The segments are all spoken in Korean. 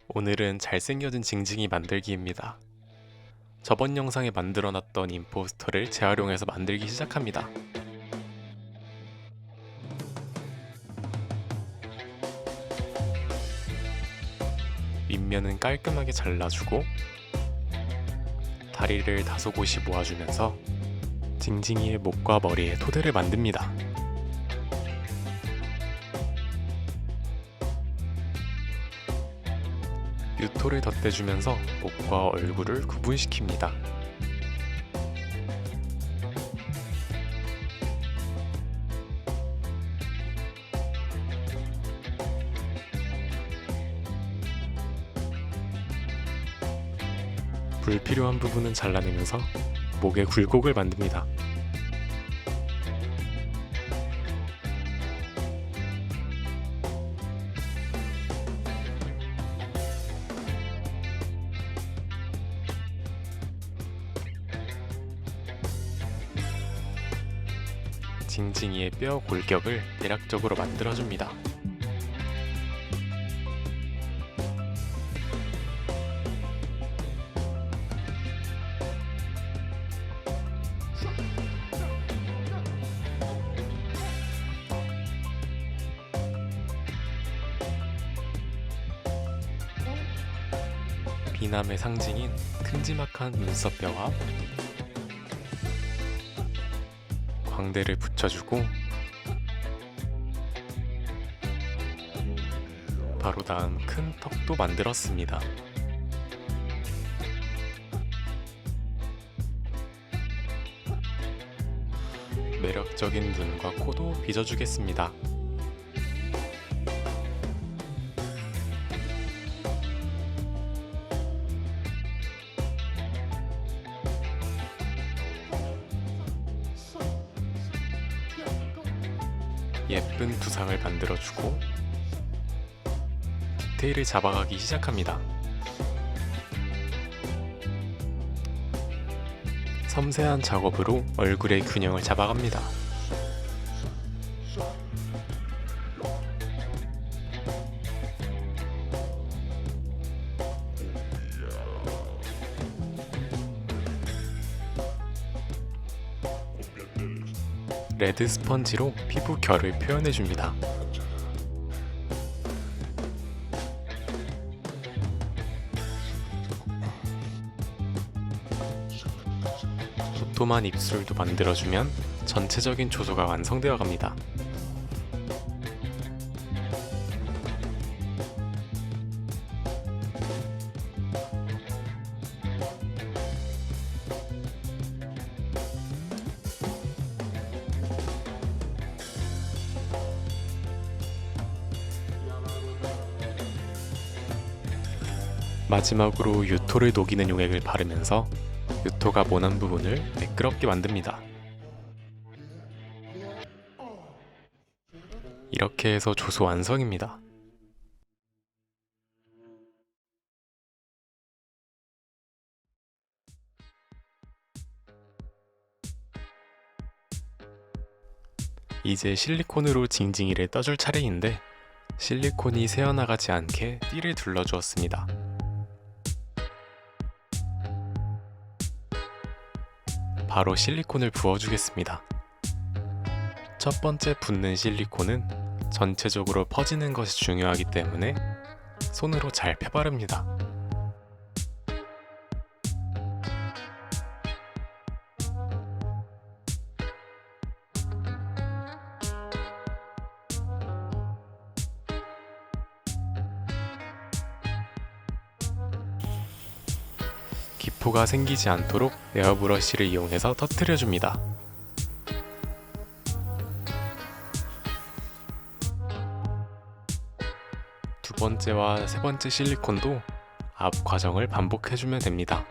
오늘은 잘생겨진 징징이 만들기입니다. 저번 영상에 만들어놨던 임포스터를 재활용해서 만들기 시작합니다. 윗면은 깔끔하게 잘라주고 다리를 다소곳이 모아주면서 징징이의 목과 머리에 토대를 만듭니다. 유토를 덧대주면서 목과 얼굴을 구분시킵니다. 불필요한 부분은 잘라내면서 목에 굴곡을 만듭니다. 징징이의 뼈 골격을 대략적으로 만들어줍니다. 비남의 상징인 큼지막한 눈썹뼈와 광대를 붙여주고 바로 다음 큰 턱도 만들었습니다. 매력적인 눈과 코도 빚어주겠습니다. 예쁜 두상을 만들어주고 디테일을 잡아가기 시작합니다. 섬세한 작업으로 얼굴의 균형을 잡아갑니다. 레드 스펀지로 피부 결을 표현해줍니다. 도톰한 입술도 만들어주면 전체적인 조소가 완성되어 갑니다. 마지막으로 유토를 녹이는 용액을 바르면서 유토가 모난 부분을 매끄럽게 만듭니다. 이렇게 해서 조소 완성입니다. 이제 실리콘으로 징징이를 떠줄 차례인데 실리콘이 새어나가지 않게 띠를 둘러주었습니다. 바로 실리콘을 부어주겠습니다. 첫 번째 붓는 실리콘은 전체적으로 퍼지는 것이 중요하기 때문에 손으로 잘 펴바릅니다. 기포가 생기지 않도록 에어브러쉬를 이용해서 터뜨려줍니다. 두 번째와 세 번째 실리콘도 앞 과정을 반복해주면 됩니다.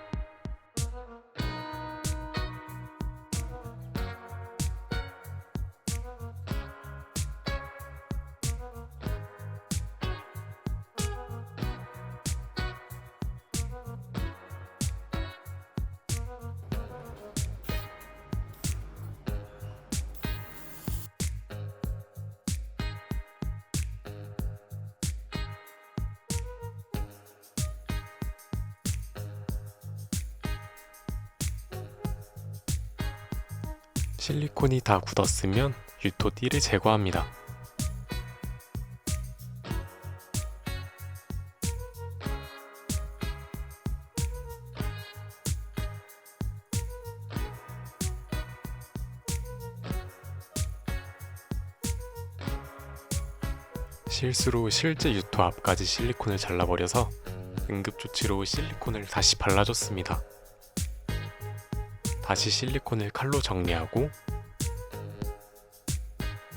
실리콘이 다 굳었으면 유토띠를 제거합니다. 실수로 실제 유토 앞까지 실리콘을 잘라버려서 응급조치로 실리콘을 다시 발라줬습니다. 다시 실리콘을 칼로 정리하고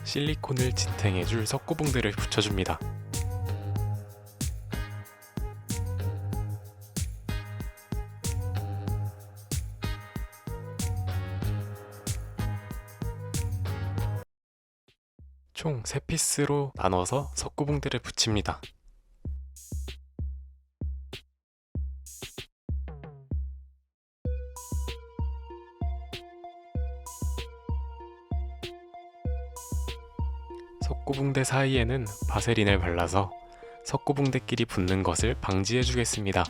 실리콘을 지탱해줄 석고봉들을 붙여줍니다. 총 3피스로 나눠서 석고봉들을 붙입니다. 석고봉대 사이에는 바세린을 발라서 석고봉대끼리 붙는 것을 방지해 주겠습니다.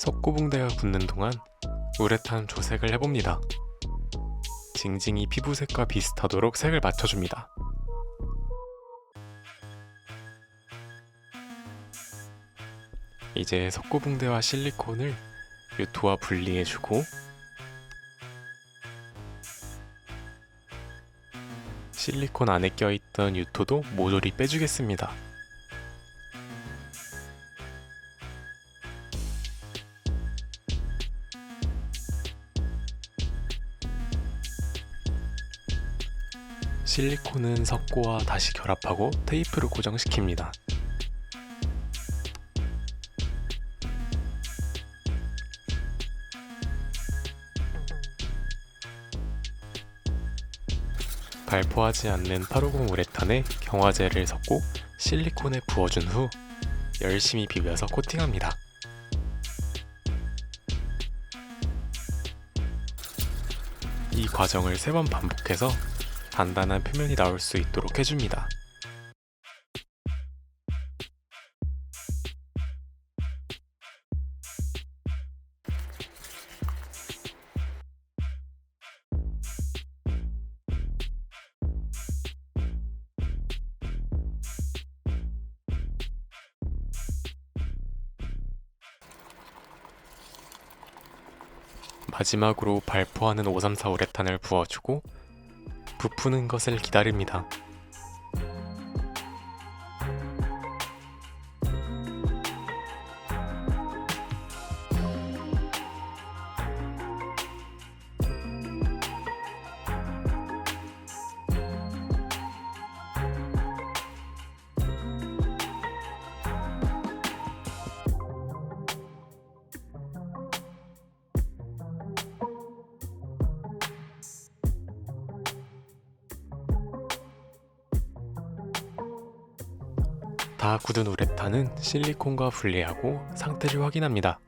석고봉대가 굳는 동안 우레탄 조색을 해봅니다. 징징이 피부색과 비슷하도록 색을 맞춰줍니다. 이제 석고봉대와 실리콘을 유토와 분리해주고 실리콘 안에 껴있던 유토도 모조리 빼주겠습니다. 실리콘은 석고와 다시 결합하고 테이프로 고정시킵니다. 발포하지 않는 850 우레탄에 경화제를 섞고 실리콘에 부어준 후 열심히 비벼서 코팅합니다. 이 과정을 3번 반복해서 단단한 표면이 나올 수 있도록 해줍니다. 마지막으로 발포하는 534 우레탄을 부어주고 부푸는 것을 기다립니다. 다 굳은 우레탄은 실리콘과 분리하고 상태를 확인합니다.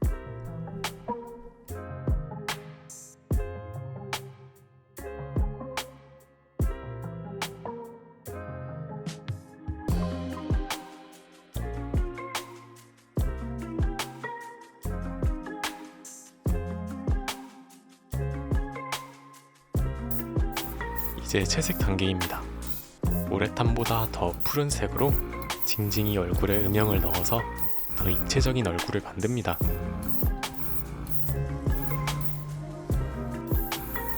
이제 채색 단계입니다. 우레탄보다 더 푸른색으로 징징이 얼굴에 음영을 넣어서 더 입체적인 얼굴을 만듭니다.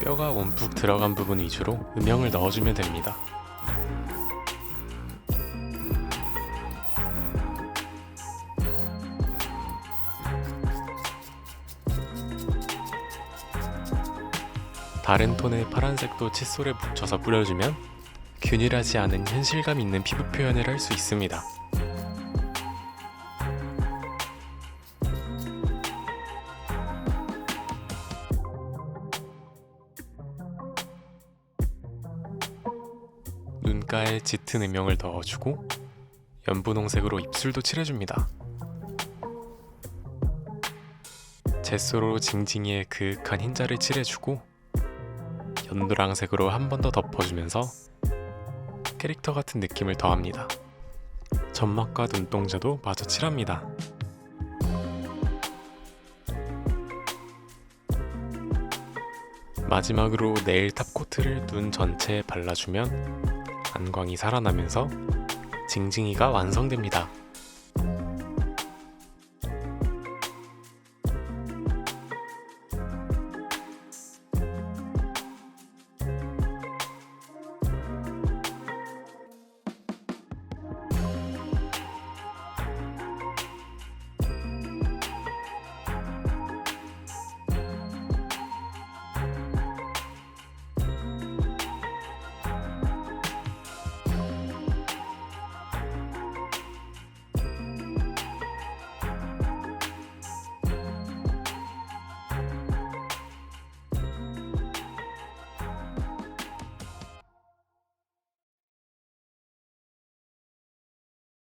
뼈가 움푹 들어간 부분 위주로 음영을 넣어주면 됩니다. 다른 톤의 파란색도 칫솔에 묻혀서 뿌려주면 균일하지 않은 현실감 있는 피부 표현을 할 수 있습니다. 눈가에 짙은 음영을 넣어주고 연분홍색으로 입술도 칠해줍니다. 젯소로 징징이의 그윽한 흰자를 칠해주고 연노랑색으로 한 번 더 덮어주면서 캐릭터 같은 느낌을 더합니다. 점막과 눈동자도 마저 칠합니다. 마지막으로 네일 탑 코트를 눈 전체에 발라주면 안광이 살아나면서 징징이가 완성됩니다.